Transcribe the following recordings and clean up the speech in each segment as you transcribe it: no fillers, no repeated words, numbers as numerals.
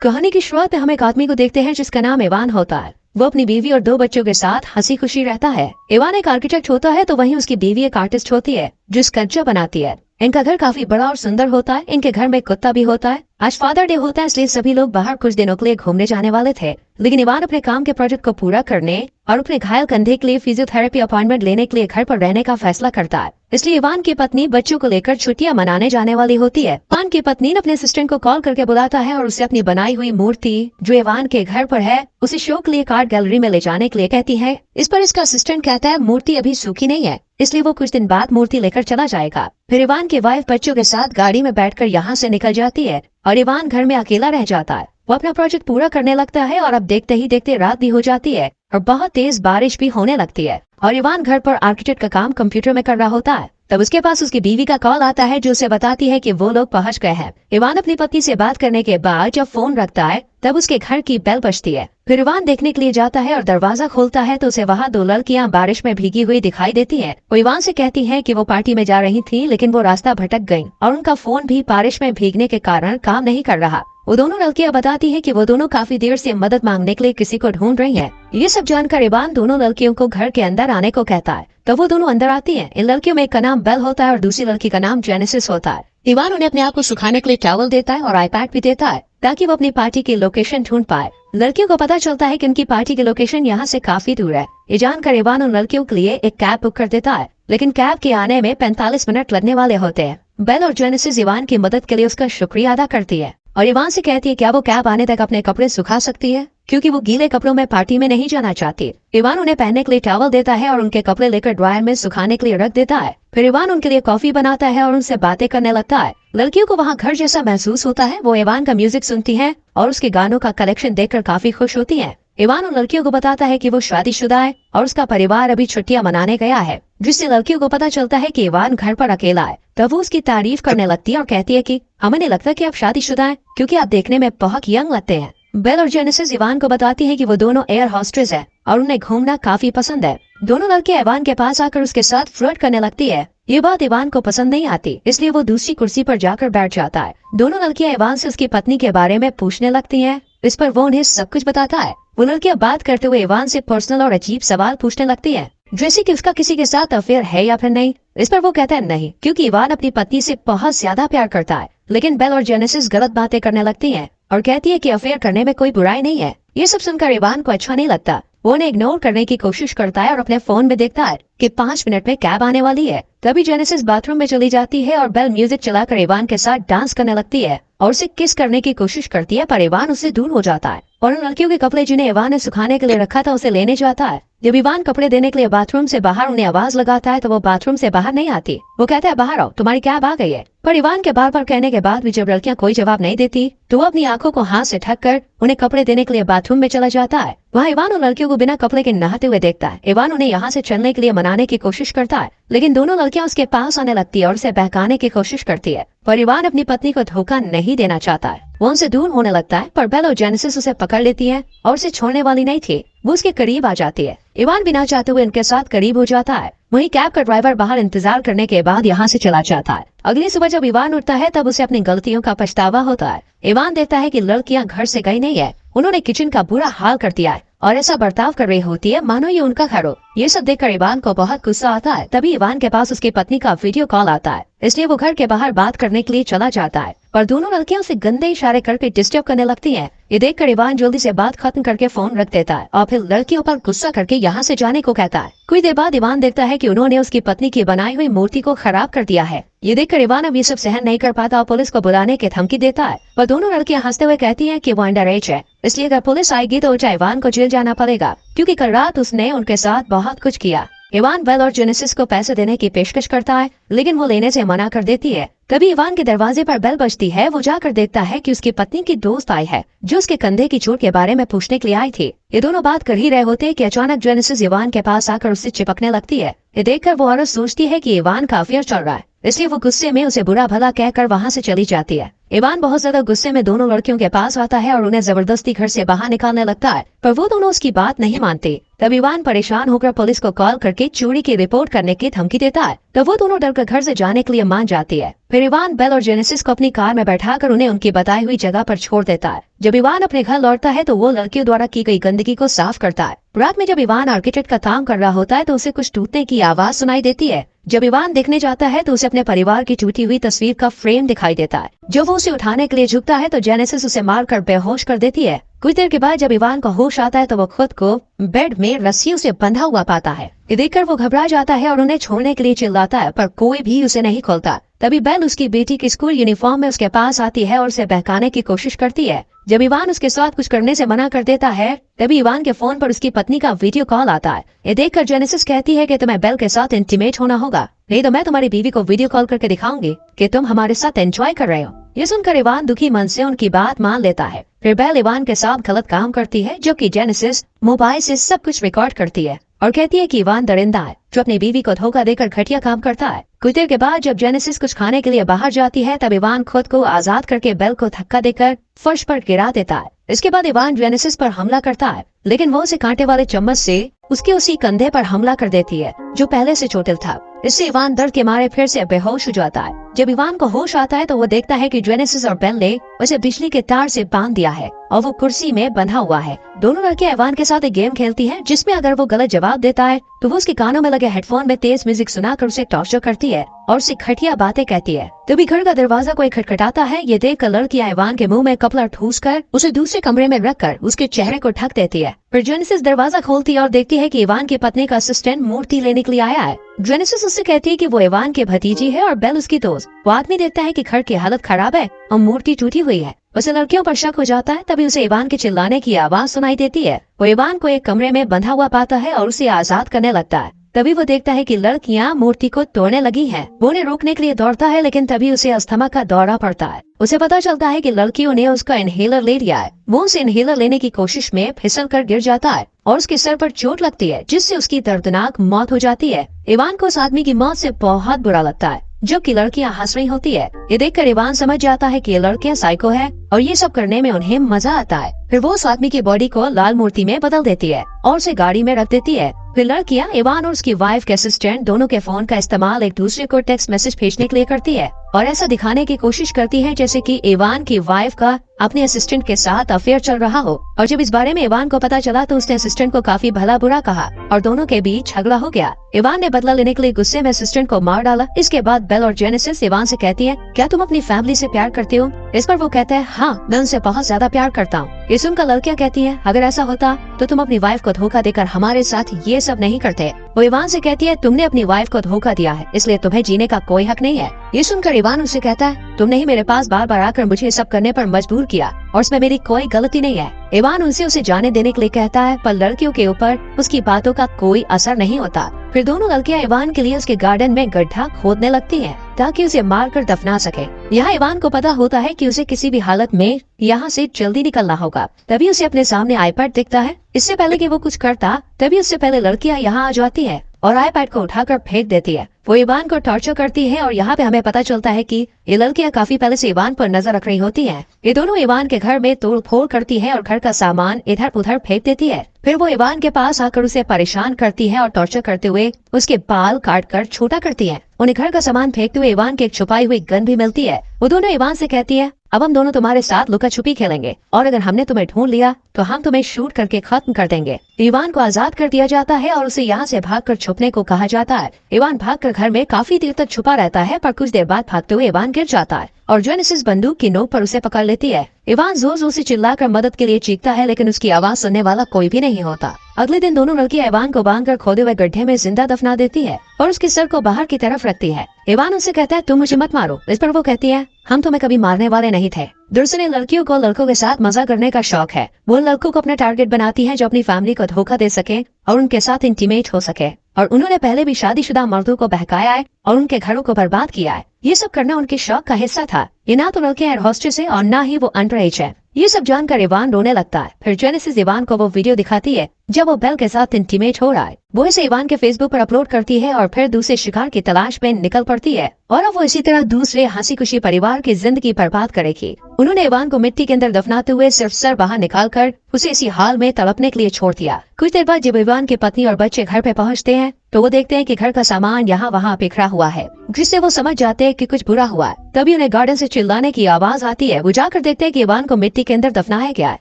कहानी की शुरुआत में हम एक आदमी को देखते हैं जिसका नाम इवान होता है। वो अपनी बीवी और 2 बच्चों के साथ हंसी खुशी रहता है। इवान एक आर्किटेक्ट होता है तो वहीं उसकी बीवी एक आर्टिस्ट होती है जो स्कल्पचर बनाती है। इनका घर काफी बड़ा और सुंदर होता है। इनके घर में कुत्ता भी होता है। आज फादर डे होता है इसलिए सभी लोग बाहर कुछ दिनों के लिए घूमने जाने वाले थे, लेकिन इवान अपने काम के प्रोजेक्ट को पूरा करने और अपने घायल कंधे के लिए फिजियोथेरेपी अपॉइंटमेंट लेने के लिए घर पर रहने का फैसला करता है। इसलिए इवान की पत्नी बच्चों को लेकर छुट्टियां मनाने जाने वाली होती है। इवान की पत्नी अपने असिस्टेंट को कॉल करके बुलाता है और उसे अपनी बनाई हुई मूर्ति जो इवान के घर पर है उसे शो के लिए आर्ट गैलरी में ले जाने के लिए कहती है। इस पर इसका असिस्टेंट कहता है मूर्ति अभी सूखी नहीं है, इसलिए वो कुछ दिन बाद मूर्ति लेकर चला जाएगा। फिर इवान की वाइफ बच्चों के साथ गाड़ी में बैठकर यहाँ से निकल जाती है और इवान घर में अकेला रह जाता है। वो अपना प्रोजेक्ट पूरा करने लगता है और अब देखते ही देखते रात भी हो जाती है और बहुत तेज बारिश भी होने लगती है और इवान घर पर आर्किटेक्ट का काम कंप्यूटर में कर रहा होता है। तब उसके पास उसकी बीवी का कॉल आता है जो उसे बताती है कि वो लोग पहुंच गए हैं। इवान अपनी पत्नी से बात करने के बाद जब फोन रखता है तब उसके घर की बेल बजती है। फिर इवान देखने के लिए जाता है और दरवाजा खोलता है तो उसे वहाँ 2 लड़कियां बारिश में भीगी हुई दिखाई देती हैं। वो इवान से कहती हैं कि वो पार्टी में जा रही थी लेकिन वो रास्ता भटक गयी और उनका फोन भी बारिश में भीगने के कारण काम नहीं कर रहा। वो दोनों लड़कियां बताती हैं कि वो दोनों काफी देर से मदद मांगने के लिए किसी को ढूंढ रही हैं। ये सब जानकर इवान दोनों लड़कियों को घर के अंदर आने को कहता है। तो वो दोनों अंदर आती हैं। इन लड़कियों में एक का नाम बेल होता है और दूसरी लड़की का नाम जेनेसिस होता है। इवान उन्हें अपने आप को सुखाने के लिए टॉवल देता है और आईपैड भी देता है ताकि वो अपनी पार्टी की लोकेशन ढूंढ पाए। लड़कियों को पता चलता है कि उनकी पार्टी की लोकेशन यहाँ से काफी दूर है। ये जानकर इवान उन लड़कियों के लिए एक कैब बुक कर देता है, लेकिन कैब के आने में 45 मिनट लगने वाले होते हैं। बेल और जेनेसिस इवान की मदद के लिए उसका शुक्रिया अदा करती है और इवान से कहती है क्या वो कैब आने तक अपने कपड़े सुखा सकती है, क्योंकि वो गीले कपड़ों में पार्टी में नहीं जाना चाहती। इवान उन्हें पहनने के लिए टॉवल देता है और उनके कपड़े लेकर ड्रायर में सुखाने के लिए रख देता है। फिर इवान उनके लिए कॉफी बनाता है और उनसे बातें करने लगता है। लड़कियों को वहाँ घर जैसा महसूस होता है। वो इवान का म्यूजिक सुनती हैं और उसके गानों का कलेक्शन देखकर काफी खुश होती हैं। इवान उन लड़कियों को बताता है कि वो शादीशुदा है और उसका परिवार अभी छुट्टियां मनाने गया है, जिससे लड़कियों को पता चलता है कि इवान घर पर अकेला है। तब वो उसकी तारीफ करने लगती है और कहती है कि हमें नहीं लगता कि आप शादीशुदा हैं क्योंकि आप देखने में बहुत यंग लगते हैं। बेल और जेनेसिस इवान को बताती है कि वो दोनों एयर हॉस्टेस है और उन्हें घूमना काफी पसंद है। दोनों लड़कियां इवान के पास आकर उसके साथ फ्लर्ट करने लगती है। ये बात इवान को पसंद नहीं आती, इसलिए वो दूसरी कुर्सी पर जाकर बैठ जाता है। दोनों लड़कियां इवान से उसकी पत्नी के बारे में पूछने लगती हैं। इस पर वो उन्हें सब कुछ बताता है। वो लड़कियां बात करते हुए इवान से पर्सनल और अजीब सवाल पूछने लगती हैं, जैसे कि उसका किसी के साथ अफेयर है या फिर नहीं। इस पर वो कहता है नहीं, क्योंकि इवान अपनी पत्नी से बहुत ज्यादा प्यार करता है। लेकिन बेल और जेनेसिस गलत बातें करने लगती हैं और कहती है कि अफेयर करने में कोई बुराई नहीं है। ये सब सुनकर इवान को अच्छा नहीं लगता। वो उन्हें इग्नोर करने की कोशिश करता है और अपने फोन में देखता है कि 5 मिनट में कैब आने वाली है। तभी जेनेसिस बाथरूम में चली जाती है और बेल म्यूजिक चलाकर इवान के साथ डांस करने लगती है और उसे किस करने की कोशिश करती है, पर इवान उससे दूर हो जाता है और उन लड़कियों के कपड़े जिन्हें इवान ने सुखाने के लिए रखा था उसे लेने जाता है। जब इवान कपड़े देने के लिए बाथरूम से बाहर उन्हें आवाज लगाता है तो वो बाथरूम से बाहर नहीं आती। वो कहता है बाहर आओ, तुम्हारी कैब आ गई है। पर इवान के बार बार कहने के बाद भी जब लड़कियां कोई जवाब नहीं देती तो वो अपनी आंखों को हाथ से ढक कर उन्हें कपड़े देने के लिए बाथरूम में चला जाता है। वहाँ इवान उन लड़कियों को बिना कपड़े के नहाते हुए देखता है। इवान उन्हें यहाँ से चलने के लिए मनाने की कोशिश करता है, लेकिन दोनों लड़कियां उसके पास आने लगती है और उसे बहकाने की कोशिश करती है। पर इवान अपनी पत्नी को धोखा नहीं देना चाहता है। वो उनसे दूर होने लगता है, पर बेल और जेनेसिस उसे पकड़ लेती है और उसे छोड़ने वाली नहीं थी। वो उसके करीब आ जाती है। इवान बिना चाहते हुए उनके साथ करीब हो जाता है। वहीं कैब का ड्राइवर बाहर इंतजार करने के बाद यहाँ से चला जाता है। अगली सुबह जब इवान उठता है तब उसे अपनी गलतियों का पछतावा होता है। इवान देखता है कि लड़कियां घर से गई नहीं है, उन्होंने किचन का बुरा हाल कर दिया है और ऐसा बर्ताव कर रही होती है मानो ये उनका घर हो। ये सब देखकर इवान को बहुत गुस्सा आता है। तभी इवान के पास उसकी पत्नी का वीडियो कॉल आता है, इसलिए वो घर के बाहर बात करने के लिए चला जाता है। पर दोनों लड़कियां उसे गंदे इशारे करके डिस्टर्ब करने लगती हैं। ये देखकर इवान जल्दी से बात खत्म करके फोन रख देता है और फिर लड़कियों पर गुस्सा करके यहाँ से जाने को कहता है। कुछ देर बाद इवान देखता है कि उन्होंने उसकी पत्नी की बनाई हुई मूर्ति को खराब कर दिया है। ये देखकर इवान अब ये सब सहन नहीं कर पाता और पुलिस को बुलाने की धमकी देता है। पर दोनों लड़कियां हंसते हुए कहती हैं कि वो अंडर एज है, इसलिए अगर पुलिस आएगी तो इवान को जेल जाना पड़ेगा, क्योंकि कल रात उसने उनके साथ बहुत कुछ किया। इवान बेल और जेनेसिस को पैसे देने की पेशकश करता है, लेकिन वो लेने से मना कर देती है। तभी इवान के दरवाजे पर बेल बजती है। वो जाकर देखता है कि उसकी पत्नी की दोस्त आई है जो उसके कंधे की चोट के बारे में पूछने के लिए आई थी। ये दोनों बात कर ही रहे होते कि अचानक जेनेसिस इवान के पास आकर उससे चिपकने लगती है। ये देखकर वो औरत सोचती है कि इवान का अफेयर चल रहा है। इसलिए वो गुस्से में उसे बुरा भला कहकर वहाँ से चली जाती है। इवान बहुत ज्यादा गुस्से में दोनों लड़कियों के पास आता है और उन्हें जबरदस्ती घर से बाहर निकालने लगता है, पर वो दोनों उसकी बात नहीं मानते। तब इवान परेशान होकर पुलिस को कॉल करके चोरी की रिपोर्ट करने की धमकी देता है। तब वो दोनों डरकर घर से जाने के लिए मान जाती है। फिर इवान बेल और जेनेसिस को अपनी कार में बैठाकर उन्हें उनकी बताई हुई जगह पर छोड़ देता है। जब इवान अपने घर लौटता है तो वो लड़कियों द्वारा की गई गंदगी को साफ करता है। रात में जब इवान आर्किटेक्ट का काम कर रहा होता है तो उसे कुछ टूटने की आवाज सुनाई देती है। जब इवान देखने जाता है तो उसे अपने परिवार की टूटी हुई तस्वीर का फ्रेम दिखाई देता है। जब वो उसे उठाने के लिए झुकता है तो जेनेसिस उसे मारकर बेहोश कर देती है। कुछ देर के बाद जब इवान को होश आता है तो वो खुद को बेड में रस्सियों से बंधा हुआ पाता है। ये देखकर वो घबरा जाता है और उन्हें छोड़ने के लिए चिल्लाता है, पर कोई भी उसे नहीं खोलता। तभी बेल उसकी बेटी की स्कूल यूनिफॉर्म में उसके पास आती है और उसे बहकाने की कोशिश करती है। जब इवान उसके साथ कुछ करने से मना कर देता है तभी इवान के फोन पर उसकी पत्नी का वीडियो कॉल आता है। ये देखकर जेनेसिस कहती है कि तुम्हें बेल के साथ इंटीमेट होना होगा, नहीं तो मैं तुम्हारी बीवी को वीडियो कॉल करके दिखाऊंगी कि तुम हमारे साथ एंजॉय कर रहे हो। ये सुनकर इवान दुखी मन से उनकी बात मान लेता है। फिर बेल इवान के साथ गलत काम करती है, जबकि जेनेसिस मोबाइल से सब कुछ रिकॉर्ड करती है और कहती है कि इवान दरिंदा है जो अपनी बीवी को धोखा देकर घटिया काम करता है। कुछ देर के बाद जब जेनेसिस कुछ खाने के लिए बाहर जाती है तब इवान खुद को आजाद करके बेल को धक्का देकर फर्श पर गिरा देता है। इसके बाद इवान जेनेसिस पर हमला करता है, लेकिन वो उसे कांटे वाले चम्मच से उसके उसी कंधे पर हमला कर देती है जो पहले से चोटिल था। इससे इवान दर्द के मारे फिर से बेहोश हो जाता है। जब इवान को होश आता है तो वो देखता है कि जेनेसिस और बेल ने उसे बिजली के तार से बांध दिया है और वो कुर्सी में बंधा हुआ है। दोनों लड़कियां इवान के साथ एक गेम खेलती हैं जिसमें अगर वो गलत जवाब देता है तो वो उसके कानों में लगे हेडफोन में तेज म्यूजिक सुनाकर उसे टॉर्चर करती है और उसे घटिया बातें कहती है। तभी घर का दरवाजा कोई खटखटाता है। ये देखकर लड़कियां इवान के मुंह में कपड़ा ठूस कर उसे दूसरे कमरे में रखकर उसके चेहरे को ढक देती है। फिर जेनेसिस दरवाजा खोलती है और देखती है कि इवान की पत्नी का असिस्टेंट मूर्ति लेने के लिए आया है। जेनेसिस उससे कहती है कि वो इवान के भतीजी है और बेल उसकी दोस्त। वो आदमी देखता है कि घर की हालत खराब है और मूर्ति टूटी हुई है। उसे लड़कियों पर शक हो जाता है। तभी उसे इवान के चिल्लाने की आवाज सुनाई देती है। वो इवान को एक कमरे में बंधा हुआ पाता है और उसे आजाद करने लगता है। तभी वो देखता है कि लड़कियां मूर्ति को तोड़ने लगी हैं। वो उन्हें रोकने के लिए दौड़ता है, लेकिन तभी उसे अस्थमा का दौरा पड़ता है। उसे पता चलता है कि लड़कियों ने उसका इनहेलर ले लिया है। वो उसे इनहेलर लेने की कोशिश में फिसल कर गिर जाता है और उसके सर पर चोट लगती है, जिससे उसकी दर्दनाक मौत हो जाती है। इवान को उस आदमी की मौत से बहुत बुरा लगता है, जबकि लड़कियां हंस रही होती है। ये देखकर इवान समझ जाता है कि ये लड़कियां साइको है और ये सब करने में उन्हें मजा आता है। फिर वो उस आदमी की बॉडी को लाल मूर्ति में बदल देती है और उसे गाड़ी में रख देती है। फिर लड़कियां इवान और उसकी वाइफ के असिस्टेंट दोनों के फोन का इस्तेमाल एक दूसरे को टेक्स्ट मैसेज भेजने के लिए करती है और ऐसा दिखाने की कोशिश करती है जैसे कि इवान की वाइफ का अपने असिस्टेंट के साथ अफेयर चल रहा हो। और जब इस बारे में इवान को पता चला तो उसने असिस्टेंट को काफी भला बुरा कहा और दोनों के बीच झगड़ा हो गया। इवान ने बदला लेने के लिए गुस्से में असिस्टेंट को मार डाला। इसके बाद बेल और जेनेसिस इवान से कहती है, क्या तुम अपनी फैमिली से प्यार करते हो? इस पर वो कहता है, हाँ, मैं उनसे बहुत ज्यादा प्यार करता हूँ। ये सुनकर लड़कियां कहती है, अगर ऐसा होता तो तुम अपनी वाइफ को धोखा देकर हमारे साथ ये सब नहीं करते। वो इवान से कहती है, तुमने अपनी वाइफ को धोखा दिया है, इसलिए तुम्हें जीने का कोई हक नहीं है। ये सुनकर इवान उसे कहता है, तुमने ही मेरे पास बार बार आकर मुझे सब करने पर मजबूर किया और इसमें मेरी कोई गलती नहीं है। इवान उसे जाने देने के लिए कहता है, पर लड़कियों के ऊपर उसकी बातों का कोई असर नहीं होता। फिर दोनों लड़कियां इवान के लिए उसके गार्डन में गड्ढा खोदने लगती हैं ताकि उसे मारकर दफना सके। यहाँ इवान को पता होता है कि उसे किसी भी हालत में यहाँ से जल्दी निकलना होगा। तभी उसे अपने सामने आईपैड दिखता है। इससे पहले कि वो कुछ करता तभी उससे पहले लड़कियां यहाँ आ जाती है और आईपैड को उठाकर फेंक देती है। वो इवान को टॉर्चर करती है और यहाँ पे हमें पता चलता है कि ये लड़कियां काफी पहले से इवान पर नजर रख रही होती हैं। ये दोनों इवान के घर में तोड़ फोड़ करती है और घर का सामान इधर उधर फेंक देती है। फिर वो इवान के पास आकर उसे परेशान करती है और टॉर्चर करते हुए उसके बाल काट कर छोटा करती है। उन्हें घर का सामान फेंकते हुए इवान की एक छुपाई हुई गन भी मिलती है। वो दोनों इवान से कहती है, अब हम दोनों तुम्हारे साथ लुका छुपी खेलेंगे और अगर हमने तुम्हें ढूंढ लिया तो हम तुम्हें शूट करके खत्म कर देंगे। इवान को आजाद कर दिया जाता है और उसे यहाँ से भागकर छुपने को कहा जाता है। इवान भागकर घर में काफी देर तक छुपा रहता है, पर कुछ देर बाद भागते हुए इवान गिर जाता है और जेनेसिस बंदूक की नोक पर उसे पकड़ लेती है। इवान जोर जोर से चिल्लाकर मदद के लिए चीखता है, लेकिन उसकी आवाज सुनने वाला कोई भी नहीं होता। अगले दिन दोनों लड़कियां इवान को बांधकर खोदे हुए गड्ढे में जिंदा दफना देती है और उसके सर को बाहर की तरफ रखती है। इवान उनसे कहता है, तुम मुझे मत मारो। इस पर वो कहती है, हम तुम्हें कभी मारने वाले नहीं थे। दरअसल लड़कियों को लड़कों के साथ मजा करने का शौक है। वो लड़कों को अपना टारगेट बनाती है जो अपनी फैमिली को धोखा दे सके और उनके साथ इंटीमेट हो सके। और उन्होंने पहले भी शादीशुदा मर्दों को बहकाया है और उनके घरों को बर्बाद किया है। ये सब करना उनके शौक का हिस्सा था। ये ना तो लड़के एयर होस्टेस है और ना ही वो अंडर एज है। ये सब जानकर इवान रोने लगता है। फिर जेनेसिस इवान को वो वीडियो दिखाती है जब वो बेल के साथ इंटीमेट हो रहा है, वो इसे इवान के फेसबुक पर अपलोड करती है और फिर दूसरे शिकार की तलाश में निकल पड़ती है और अब वो इसी तरह दूसरे हंसी खुशी परिवार की जिंदगी बर्बाद करेगी। उन्होंने इवान को मिट्टी के अंदर दफनाते हुए सिर्फ सर बाहर निकालकर उसे इसी हाल में तड़पने के लिए छोड़ दिया। कुछ देर बाद जब इवान की पत्नी और बच्चे घर पे पहुंचते हैं तो वो देखते हैं कि घर का सामान यहाँ वहाँ बिखरा हुआ है, जिससे वो समझ जाते हैं कि कुछ बुरा हुआ है। तभी उन्हें गार्डन से चिल्लाने की आवाज आती है। वो जाकर देखते हैं कि इवान को मिट्टी के अंदर दफनाया गया है।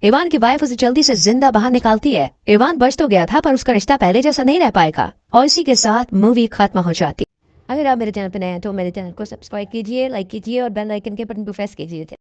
इवान की वाइफ उसे जल्दी से जिंदा बाहर निकालती है। इवान बच तो गया था पर उसका रिश्ता पहले जैसा नहीं रह पाएगा और इसी के साथ मूवी खत्म हो जाती है। अगर आप मेरे चैनल पर नए हैं तो मेरे चैनल को सब्सक्राइब कीजिए, लाइक कीजिए और बेल आइकन के बटन को प्रेस कीजिए।